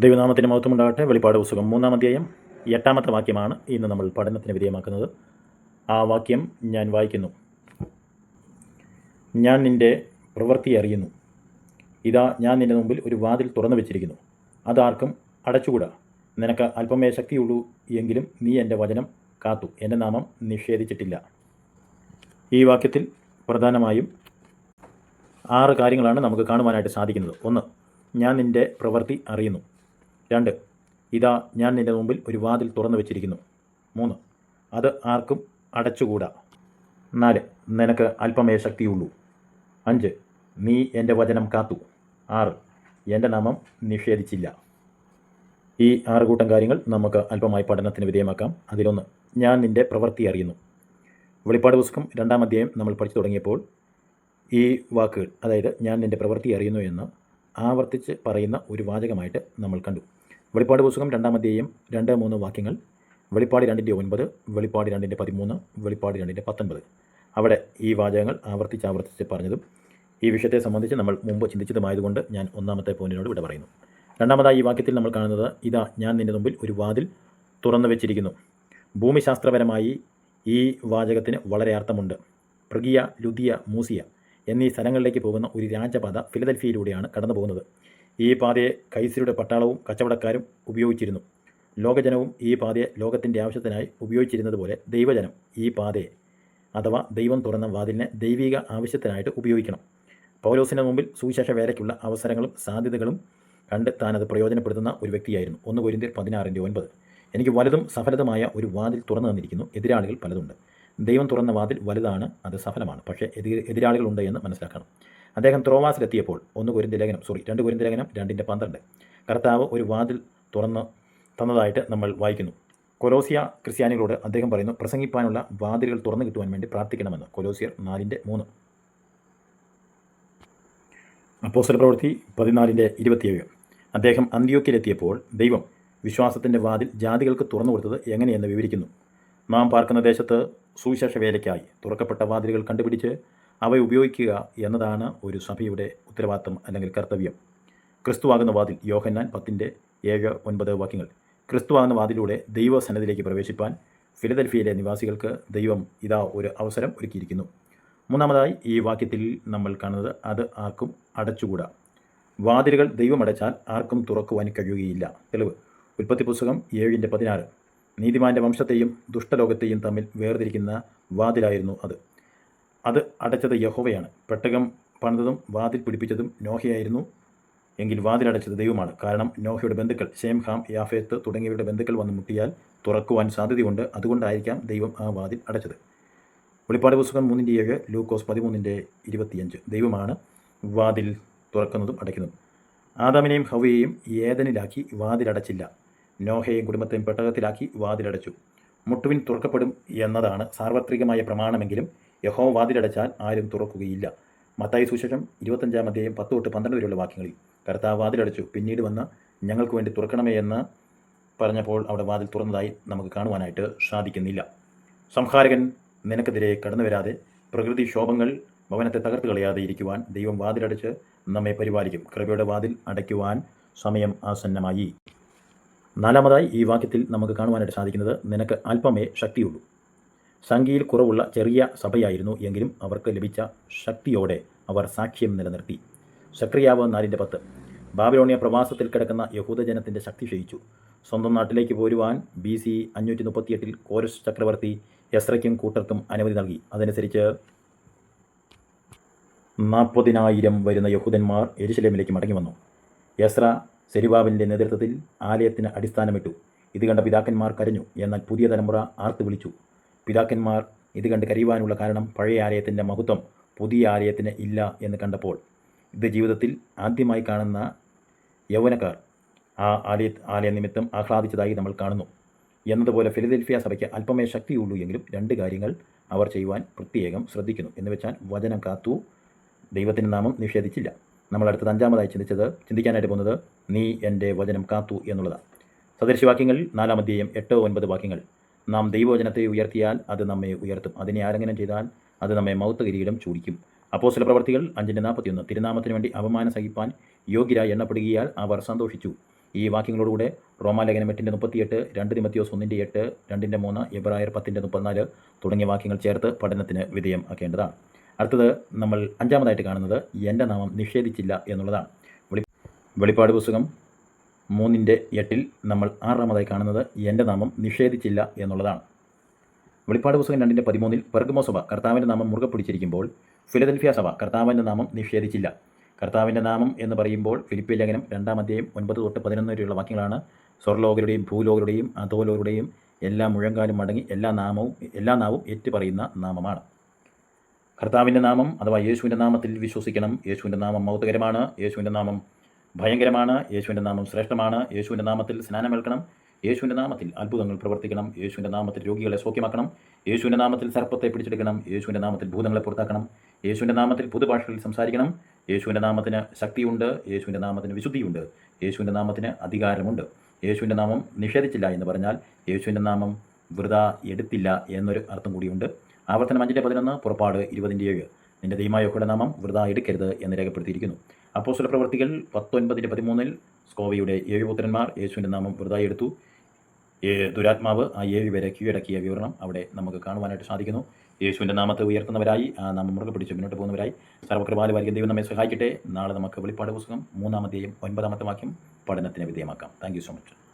ദൈവനാമത്തിന് മഹത്വമുണ്ടാകട്ടെ. വെളിപ്പാട് പുസ്തകം 3-ാം അധ്യായം 8-ാമത്തെ വാക്യമാണ് ഇന്ന് നമ്മൾ പഠനത്തിന് വിധേയമാക്കുന്നത്. ആ വാക്യം ഞാൻ വായിക്കുന്നു. ഞാൻ നിൻ്റെ പ്രവൃത്തി അറിയുന്നു. ഇതാ, ഞാൻ നിൻ്റെ മുമ്പിൽ ഒരു വാതിൽ തുറന്നു വെച്ചിരിക്കുന്നു, അതാർക്കും അടച്ചുകൂടാ. നിനക്ക് അല്പമേ ശക്തിയുള്ളൂ, എങ്കിലും നീ എൻ്റെ വചനം കാത്തു എൻ്റെ നാമം നിഷേധിച്ചിട്ടില്ല. ഈ വാക്യത്തിൽ പ്രധാനമായും 6 കാര്യങ്ങളാണ് നമുക്ക് കാണുവാനായിട്ട് സാധിക്കുന്നത്. 1, ഞാൻ നിൻ്റെ പ്രവൃത്തി അറിയുന്നു. 2, ഇതാ, ഞാൻ നിൻ്റെ മുമ്പിൽ ഒരു വാതിൽ തുറന്നു വെച്ചിരിക്കുന്നു. 3, അത് ആർക്കും അടച്ചുകൂടാ. 4, നിനക്ക് അല്പമേ ശക്തിയുള്ളൂ. 5, നീ എൻ്റെ വചനം കാത്തു. 6, എൻ്റെ നാമം നിഷേധിച്ചില്ല. ഈ 6 കൂട്ടം കാര്യങ്ങൾ നമുക്ക് അല്പമായി പഠനത്തിന് വിധേയമാക്കാം. അതിലൊന്ന്, ഞാൻ നിൻ്റെ പ്രവൃത്തി അറിയുന്നു. വെളിപ്പാട് പുസ്തകം 2-ാം അധ്യായം നമ്മൾ പഠിച്ചു തുടങ്ങിയപ്പോൾ ഈ വാക്കുകൾ, അതായത് ഞാൻ നിൻ്റെ പ്രവൃത്തി അറിയുന്നു എന്ന് ആവർത്തിച്ച് പറയുന്ന ഒരു വാചകമായിട്ട് നമ്മൾ കണ്ടു. വെളിപ്പാട് പുസ്തകം 2-ാം അധ്യായം 2-3 വാക്യങ്ങൾ, വെളിപ്പാട് 2-9, വെളിപ്പാട് 2-13, വെളിപ്പാട് 2-19. അവിടെ ഈ വാചകങ്ങൾ ആവർത്തിച്ച് പറഞ്ഞതും ഈ വിഷയത്തെ സംബന്ധിച്ച് നമ്മൾ മുമ്പ് ചിന്തിച്ചതുമായതുകൊണ്ട് ഞാൻ 1-ാമത്തെ പോയിന്റിനോട് വിട പറയുന്നു. 2-ാമതായി ഈ വാക്യത്തിൽ നമ്മൾ കാണുന്നത്, ഇതാ, ഞാൻ നിൻ്റെ മുമ്പിൽ ഒരു വാതിൽ തുറന്നു വെച്ചിരിക്കുന്നു. ഭൂമിശാസ്ത്രപരമായി ഈ വാചകത്തിന് വളരെ അർത്ഥമുണ്ട്. പ്രിഗിയ, ലുദിയ, മൂസിയ എന്നീ സ്ഥലങ്ങളിലേക്ക് പോകുന്ന ഒരു രാജപാത ഫിലദൽഫിയയിലൂടെയാണ് കടന്നു പോകുന്നത്. ഈ പാതയെ കൈസരുടെ പട്ടാളവും കച്ചവടക്കാരും ഉപയോഗിച്ചിരുന്നു. ലോകജനവും ഈ പാതയെ ലോകത്തിൻ്റെ ആവശ്യത്തിനായി ഉപയോഗിച്ചിരുന്നത് പോലെ ദൈവജനം ഈ പാതയെ, അഥവാ ദൈവം തുറന്ന വാതിലിനെ ദൈവിക ആവശ്യത്തിനായിട്ട് ഉപയോഗിക്കണം. പൗലോസിന് മുമ്പിൽ സുവിശേഷ വേലയ്ക്കുള്ള അവസരങ്ങളും സാധ്യതകളും കണ്ട് താനത് പ്രയോജനപ്പെടുത്തുന്ന ഒരു വ്യക്തിയായിരുന്നു. 1 കൊരിന്ത്യർ 16:9. എനിക്ക് വലുതും സഫലതുമായ ഒരു വാതിൽ തുറന്നു തന്നിരിക്കുന്നു. എതിരാളികൾ പലതുണ്ട്. ദൈവം തുറന്ന വാതിൽ വലുതാണ്, അത് സഫലമാണ്. പക്ഷേ എതിരാളികളുണ്ട് എന്ന് മനസ്സിലാക്കണം. അദ്ദേഹം ത്രോവാസിലെത്തിയപ്പോൾ 2 കൊരിന്ത്യർ ലേഖനം 2:12 കർത്താവ് ഒരു വാതിൽ തുറന്ന് തന്നതായിട്ട് നമ്മൾ വായിക്കുന്നു. കൊലോസിയ ക്രിസ്ത്യാനികളോട് അദ്ദേഹം പറയുന്നു, പ്രസംഗിപ്പാനുള്ള വാതിലുകൾ തുറന്നു കിട്ടുവാൻ വേണ്ടി പ്രാർത്ഥിക്കണമെന്ന്. കൊലോസിയർ 4:3. അപ്പോസ്തല പ്രവൃത്തി 14:27. അദ്ദേഹം അന്ത്യോക്യയിലെത്തിയപ്പോൾ ദൈവം വിശ്വാസത്തിൻ്റെ വാതിൽ ജാതികൾക്ക് തുറന്നു കൊടുത്തത് എങ്ങനെയെന്ന് വിവരിക്കുന്നു. നാം പാർക്കുന്ന ദേശത്ത് സുവിശേഷ വേലയ്ക്കായി തുറക്കപ്പെട്ട വാതിലുകൾ കണ്ടുപിടിച്ച് അവ ഉപയോഗിക്കുക എന്നതാണ് ഒരു സഭയുടെ ഉത്തരവാദിത്തം അല്ലെങ്കിൽ കർത്തവ്യം. ക്രിസ്തുവാകുന്ന വാതിൽ, യോഹന്നാൻ 10:7-9 വാക്യങ്ങൾ. ക്രിസ്തുവാകുന്ന വാതിലൂടെ ദൈവസന്നിധിയിലേക്ക് പ്രവേശിപ്പാൻ ഫിലദൽഫിയയിലെ നിവാസികൾക്ക് ദൈവം ഇതാ ഒരു അവസരം ഒരുക്കിയിരിക്കുന്നു. 3-ാമതായി ഈ വാക്യത്തിൽ നമ്മൾ കാണുന്നത്, അത് ആർക്കും അടച്ചുകൂടാ. വാതിലുകൾ ദൈവം അടച്ചാൽ ആർക്കും തുറക്കുവാൻ കഴിയുകയില്ല. തെളിവ്, ഉൽപ്പത്തി പുസ്തകം 7:16. നീതിമാൻ്റെ വംശത്തെയും ദുഷ്ടലോകത്തെയും തമ്മിൽ വേർതിരിക്കുന്ന വാതിലായിരുന്നു അത് അടച്ചത് യഹോവയാണ്. പെട്ടകം പണിതതും വാതിൽ പിടിപ്പിച്ചതും നോഹയായിരുന്നു, എങ്കിൽ വാതിലടച്ചത് ദൈവമാണ്. കാരണം നോഹയുടെ ബന്ധുക്കൾ ഷേം, ഹാം, യാഫേത്ത് തുടങ്ങിയവരുടെ ബന്ധുക്കൾ വന്ന് മുട്ടിയാൽ തുറക്കുവാൻ സാധ്യതയുണ്ട്. അതുകൊണ്ടായിരിക്കാം ദൈവം ആ വാതിൽ അടച്ചത്. വെളിപ്പാട് പുസ്തകം 3:7, ലൂക്കോസ് 13:25. ദൈവമാണ് വാതിൽ തുറക്കുന്നതും അടയ്ക്കുന്നതും. ആദാമിനെയും ഹവ്വയെയും ഏദനിലാക്കി വാതിലടച്ചില്ല. നോഹയെയും കുടുംബത്തെയും പെട്ടകത്തിലാക്കി വാതിലടച്ചു. മുട്ടുവിൻ തുറക്കപ്പെടും എന്നതാണ് സാർവത്രികമായ പ്രമാണമെങ്കിലും യഹോവ വാതിലടച്ചാൽ ആരും തുറക്കുകയില്ല. മത്തായി സുവിശേഷം 25-ാം അധ്യായം 10-12 വരെയുള്ള വാക്യങ്ങളിൽ കർത്താവ് വാതിലടച്ചു, പിന്നീട് വന്ന് ഞങ്ങൾക്ക് വേണ്ടി തുറക്കണമേ എന്ന് പറഞ്ഞപ്പോൾ അവിടെ വാതിൽ തുറന്നതായി നമുക്ക് കാണുവാനായിട്ട് സാധിക്കുന്നില്ല. സംഹാരകൻ നിനക്കെതിരെ കടന്നു വരാതെ, പ്രകൃതിക്ഷോഭങ്ങൾ ഭവനത്തെ തകർത്ത് കളയാതെ ഇരിക്കുവാൻ ദൈവം വാതിലടച്ച് നമ്മെ പരിപാലിക്കും. കൃപയുടെ വാതിൽ അടയ്ക്കുവാൻ സമയം ആസന്നമായി. 4-ാമതായി ഈ വാക്യത്തിൽ നമുക്ക് കാണുവാനായിട്ട് സാധിക്കുന്നത്, നിനക്ക് അല്പമേ ശക്തിയുള്ളൂ. സംഖ്യയിൽ കുറവുള്ള ചെറിയ സഭയായിരുന്നു എങ്കിലും അവർക്ക് ലഭിച്ച ശക്തിയോടെ അവർ സാക്ഷ്യം നിലനിർത്തി. സക്രിയാവ് 4:10. ബാബിലോണിയ പ്രവാസത്തിൽ കിടക്കുന്ന യഹൂദജനത്തിൻ്റെ ശക്തി ക്ഷയിച്ചു. സ്വന്തം നാട്ടിലേക്ക് പോരുവാൻ BC 538 കോരസ് ചക്രവർത്തി എസ്രയ്ക്കും കൂട്ടർക്കും അനുമതി നൽകി. അതനുസരിച്ച് 40,000 വരുന്ന യഹൂദന്മാർ യെരുശലേമിലേക്ക് മടങ്ങി വന്നു. എസ്ര സെരുബാബലിൻ്റെ നേതൃത്വത്തിൽ ആലയത്തിന് അടിസ്ഥാനമിട്ടു. ഇത് കണ്ട പിതാക്കന്മാർ കരഞ്ഞു. എന്നാൽ പുതിയ തലമുറ ആർത്തു വിളിച്ചു. പിതാക്കന്മാർ ഇത് കണ്ട് കരയുവാനുള്ള കാരണം പഴയ ആലയത്തിൻ്റെ മഹത്വം പുതിയ ആലയത്തിന് ഇല്ല എന്ന് കണ്ടപ്പോൾ. ഇത് ജീവിതത്തിൽ ആദ്യമായി കാണുന്ന യൗവനക്കാർ ആ ആലയ നിമിത്തം ആഹ്ലാദിച്ചതായി നമ്മൾ കാണുന്നു. എന്നതുപോലെ ഫിലദൽഫിയ സഭയ്ക്ക് അല്പമേ ശക്തിയുള്ളൂ എങ്കിലും 2 കാര്യങ്ങൾ അവർ ചെയ്യുവാൻ പ്രത്യേകം ശ്രദ്ധിക്കുന്നു. എന്ന് വെച്ചാൽ വചനം കാത്തു, ദൈവത്തിൻ്റെ നാമം നിഷേധിച്ചില്ല. നമ്മൾ അടുത്തത് 5-ാമതായി ചിന്തിക്കാനായിട്ട് പോകുന്നത്, നീ എൻ്റെ വചനം കാത്തു എന്നുള്ളതാണ്. സദൃശവാക്യങ്ങളിൽ 4-ാം അധ്യായം 8-9 വാക്യങ്ങൾ. നാം ദൈവവചനത്തെ ഉയർത്തിയാൽ അത് നമ്മെ ഉയർത്തും. അതിനെ ആലിംഗനം ചെയ്താൽ അത് നമ്മെ മൗത്ത കിരീടം ചൂടിക്കും. അപ്പോസ്തല പ്രവർത്തികൾ 5:41. തിരുനാമത്തിന് വേണ്ടി അപമാനം സഹിപ്പാൻ യോഗ്യരായി എണ്ണപ്പെടുകയാൽ അവർ സന്തോഷിച്ചു. ഈ വാക്യങ്ങളോടുകൂടെ റോമാലേഖനം 8:38, 2 തിമോത്തിയോസ് 1:8, 2:3, എബ്രായർ 10:34 തുടങ്ങിയ വാക്യങ്ങൾ ചേർത്ത് പഠനത്തിന് വിധേയം ആക്കേണ്ടതാണ്. അടുത്തത് നമ്മൾ അഞ്ചാമതായിട്ട് കാണുന്നത് എൻ്റെ നാമം നിഷേധിച്ചില്ല എന്നുള്ളതാണ്. വെളിപ്പാട് പുസ്തകം 3:8 നമ്മൾ ആറാമതായി കാണുന്നത് എൻ്റെ നാമം നിഷേധിച്ചില്ല എന്നുള്ളതാണ്. വെളിപ്പാട് പുസ്തകം 2:13 പെർഗമോ സഭ കർത്താവിൻ്റെ നാമം മുറുകെ പിടിച്ചിരിക്കുമ്പോൾ ഫിലദൽഫിയ സഭ കർത്താവിൻ്റെ നാമം നിഷേധിച്ചില്ല. കർത്താവിൻ്റെ നാമം എന്ന് പറയുമ്പോൾ ഫിലിപ്പിയ ലേഖനം 2-ാം അധ്യായം 9-11 വരെയുള്ള വാക്യങ്ങളാണ്. സ്വർലോകരുടെയും ഭൂലോകരുടെയും അധോലോകരുടെയും എല്ലാ മുഴങ്കാലും മടങ്ങി എല്ലാ നാവും ഏറ്റുപറയുന്ന നാമമാണ്. കർത്താവിൻ്റെ നാമം അഥവാ യേശുവിൻ്റെ നാമത്തിൽ വിശ്വസിക്കണം. യേശുവിൻ്റെ നാമം മഹത്വകരമാണ്. യേശുവിൻ്റെ നാമം ഭയങ്കരമാണ്. യേശുവിൻ്റെ നാമം ശ്രേഷ്ഠമാണ്. യേശുവിൻ്റെ നാമത്തിൽ സ്നാനമേൽക്കണം. യേശുവിൻ്റെ നാമത്തിൽ അത്ഭുതങ്ങൾ പ്രവർത്തിക്കണം. യേശുവിൻ്റെ നാമത്തിൽ രോഗികളെ സൗഖ്യമാക്കണം. യേശുവിൻ്റെ നാമത്തിൽ സർപ്പത്തെ പിടിച്ചെടുക്കണം. യേശുവിൻ്റെ നാമത്തിൽ ഭൂതങ്ങളെ പുറത്താക്കണം. യേശുവിൻ്റെ നാമത്തിൽ പുതുഭാഷകളിൽ സംസാരിക്കണം. യേശുവിൻ്റെ നാമത്തിന് ശക്തിയുണ്ട്. യേശുവിൻ്റെ നാമത്തിന് വിശുദ്ധിയുണ്ട്. യേശുവിൻ്റെ നാമത്തിന് അധികാരമുണ്ട്. യേശുവിൻ്റെ നാമം നിഷേധിച്ചില്ല എന്ന് പറഞ്ഞാൽ യേശുവിൻ്റെ നാമം വൃഥാ എടുത്തില്ല എന്നൊരു അർത്ഥം കൂടിയുണ്ട്. ആവർത്തനം 5:11, പുറപ്പാട് 20:7 നിന്റെ ദൈവമായ യഹോവയുടെ നാമം വൃഥാ എടുക്കരുത് എന്ന് രേഖപ്പെടുത്തിയിരിക്കുന്നു. അപ്പോസ്തല പ്രവൃത്തികൾ 19:13 സ്കോവയുടെ 7 പുത്രന്മാർ യേശുവിൻ്റെ നാമം വൃഥാ എടുത്തു. ദുരാത്മാവ് ആ 7 പേരെ കീഴടക്കിയ വിവരണം അവിടെ നമുക്ക് കാണുവാനായിട്ട് സാധിക്കുന്നു. യേശുവിൻ്റെ നാമത്തെ ഉയർത്തുന്നവരായി, ആ നാമം മുറുകെ പിടിച്ച് മുന്നോട്ട് പോകുന്നവരായി സർവ്വകൃപാലുവായിരിക്കും ദൈവം നമ്മെ സഹായിക്കട്ടെ. നാളെ നമുക്ക് വെളിപ്പാട് പുസ്തകം 3-ാം അധ്യായം 9-ാമത്തെ വാക്യം പഠനത്തിന് വിധേയമാക്കാം. Thank you so much.